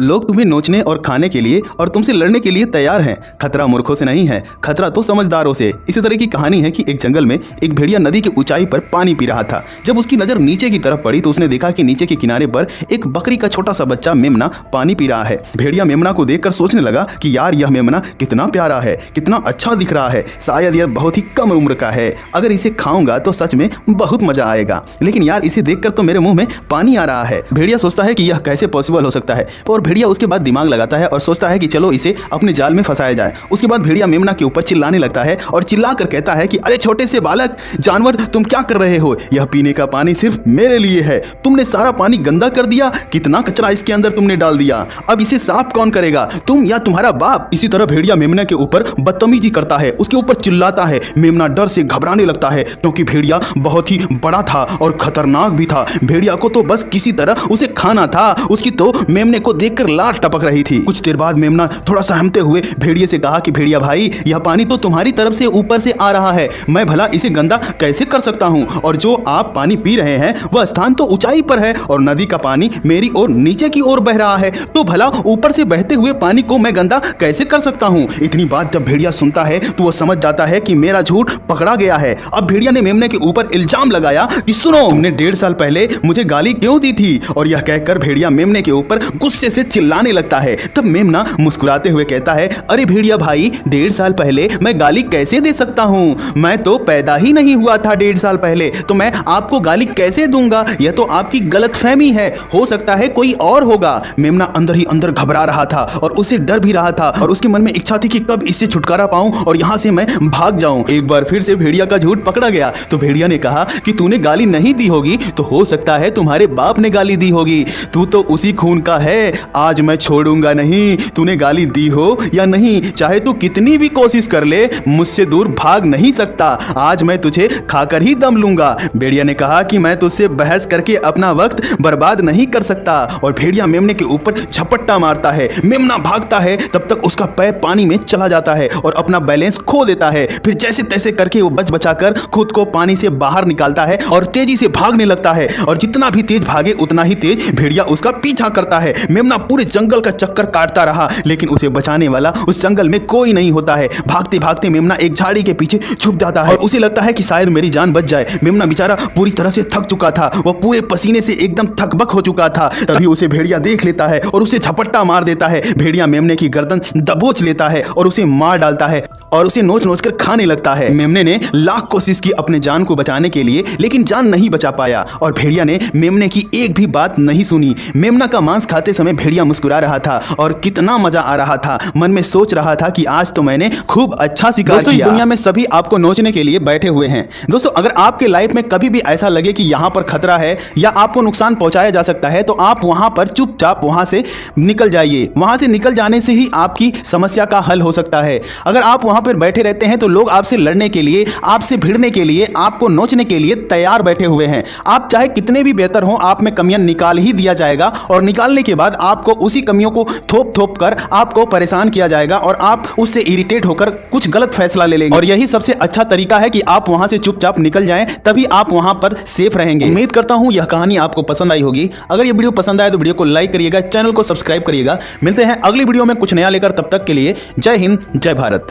लोग तुम्हें नोचने और खाने के लिए और तुमसे लड़ने के लिए तैयार हैं। खतरा मूर्खों से नहीं है, खतरा तो समझदारों से। इसी तरह की कहानी है कि एक जंगल में एक भेड़िया नदी की ऊंचाई पर पानी पी रहा था। जब उसकी नजर नीचे की तरफ पड़ी तो उसने देखा कि नीचे के किनारे पर एक बकरी का छोटा सा बच्चा मेमना पानी पी रहा है। भेड़िया मेमना को देखकर सोचने लगा कि यार यह मेमना कितना प्यारा है, कितना अच्छा दिख रहा है। शायद यह बहुत ही कम उम्र का है, अगर इसे खाऊंगा तो सच में बहुत मजा आएगा। लेकिन यार इसे देखकर तो मेरे मुंह में पानी आ रहा है। भेड़िया सोचता है कि यह कैसे पॉसिबल हो सकता है, और भेड़िया उसके बाद दिमाग लगाता है और सोचता है कि चलो इसे अपने जाल में फंसाया जाए। उसके बाद भेड़िया मेमना के ऊपर चिल्लाने लगता है और चिल्लाकर कहता है कि अरे छोटे से बालक जानवर, तुम क्या कर रहे हो? यह पीने का पानी सिर्फ मेरे लिए है, तुमने सारा पानी गंदा कर दिया। कितना कचरा इसके अंदर तुमने डाल दिया, अब इसे साफ कौन करेगा, तुम या तुम्हारा बाप? इसी तरह भेड़िया मेमना के ऊपर बदतमीजी करता है, उसके ऊपर चिल्लाता है। मेमना डर से घबराने लगता है क्योंकि भेड़िया बहुत ही बड़ा था और खतरनाक भी था। भेड़िया को तो बस किसी तरह उसे खाना था। उसकी तो मेमने को देखकर लार टपक रही थी। कुछ देर बाद मेमना थोड़ा सहमते हुए भेड़िए से कहा कि भेड़िया भाई, यह पानी तो तुम्हारी तरफ से ऊपर से आ रहा है, मैं भला इसे गंदा कैसे कर सकता हूँ? और जो आप पानी पी रहे हैं वह स्थान तो ऊंचाई पर है और नदी का पानी मेरी ओर नीचे की ओर बह रहा है, तो भला ऊपर से बहते हुए पानी को मैं गंदा कैसे कर सकता हूँ? इतनी बात जब भेड़िया सुनता है तो वह समझ जाता है कि मेरा झूठ पकड़ा गया है। अब भेड़िया ने मेमने के ऊपर इल्जाम लगाया कि सुनो, तुमने 1.5 साल पहले मुझे गाली क्यों दी थी? और यह कहकर भेड़िया मेमने के ऊपर गुस्से से चिल्लाने लगता है। तब मेमना मुस्कुराते हुए कहता है, अरे भेड़िया भाई, 1.5 साल पहले मैं गाली कैसे दे सकता हूँ? मैं तो पैदा ही नहीं हुआ था 1.5 साल पहले, तो मैं आपको गाली कैसे दूंगा? यह तो आपकी गलतफहमी है, हो सकता है कोई और होगा। मेमना अंदर ही अंदर घबरा रहा था और उसे डर भी रहा था और उसके मन में इच्छा थी कि कब इससे छुटकारा पाऊं और यहां से मैं भाग जाऊं। एक बार फिर से भेड़िया का झूठ पकड़ा गया तो भेड़िया ने कहा कि तूने गाली नहीं दी होगी, तो हो सकता है तुम्हारे बाप ने गाली दी होगी, तू तो उसी खून का है, आज मैं छोड़ूंगा नहीं। तूने गाली दी हो या नहीं, चाहे तू कितनी भी कोशिश कर ले, मुझसे दूर भाग नहीं सकता। आज मैं तुझे खाकर ही दम लूंगा। भेड़िया ने कहा कि मैं तुझसे बहस करके अपना वक्त बर्बाद नहीं कर सकता। और भेड़िया मेमने के ऊपर झपट्टा मारता है। मेमना भागता है, तब तक उसका पैर पानी में चला जाता है और अपना बैलेंस खो देता है। फिर जैसे तैसे करके वो बच बचाकर खुद को पानी से बाहर निकालता है और तेजी से भागने लगता है। और जितना भी तेज भागे उतना ही तेज भेड़िया उसका पीछा करता है। मेमना पूरे जंगल का चक्कर काटता रहा, लेकिन उसे बचाने वाला उस जंगल में कोई नहीं होता है। भागते भागते मेमना एक झाड़ी के पीछे छुप जाता है और उसे लगता है कि शायद मेरी जान बच जाए। मेमना बेचारा पूरी तरह से थक चुका था, वह पूरे पसीने से एकदम थकबक हो चुका था। तभी उसे भेड़िया देख लेता है और उसे झपट्टा मार देता है। भेड़िया मेमने की गर्दन दबोच लेता है और उसे मार डालता है और उसे नोच नोच कर खाने लगता है। मेमने ने लाख कोशिश की अपने जान को बचाने के लिए, लेकिन जान नहीं बचा पाया और भेड़िया ने मेमने की एक भी बात नहीं सुनी। मेमना का मांस खाते समय भेड़िया मुस्कुरा रहा था और कितना मजा आ रहा था। मन में सोच रहा था कि आज तो मैंने खूब अच्छा शिकार किया। इस दुनिया में सभी आपको नोचने के लिए बैठे हुए हैं। दोस्तों, अगर आपके लाइफ में कभी भी ऐसा लगे कि यहाँ पर खतरा है या आपको नुकसान पहुंचाया जा सकता है, तो आप वहां पर चुपचाप वहां से निकल जाइए। वहां से निकल जाने से ही आपकी समस्या का हल हो सकता है। अगर आप वहां पर बैठे रहते हैं तो लोग आपसे लड़ने के लिए, आपसे भिड़ने के लिए, आपको नोचने के लिए तैयार बैठे हुए हैं। आप चाहे कितने भी बेहतर हो, आप में कमियां निकाल ही दिया जाएगा और निकालने के बाद आपको उसी कमियों को थोप थोप कर आपको परेशान किया जाएगा और आप उससे इरिटेट होकर कुछ गलत फैसला ले लेंगे। और यही सबसे अच्छा तरीका है कि आप वहां से चुपचाप निकल जाएं, तभी आप वहां पर सेफ रहेंगे। उम्मीद करता हूं यह कहानी आपको पसंद आई होगी। अगर यह वीडियो पसंद आए तो वीडियो को लाइक करिएगा, चैनल को सब्सक्राइब करिएगा। मिलते हैं अगली वीडियो में कुछ नया लेकर, तब तक के लिए जय हिंद, जय भारत।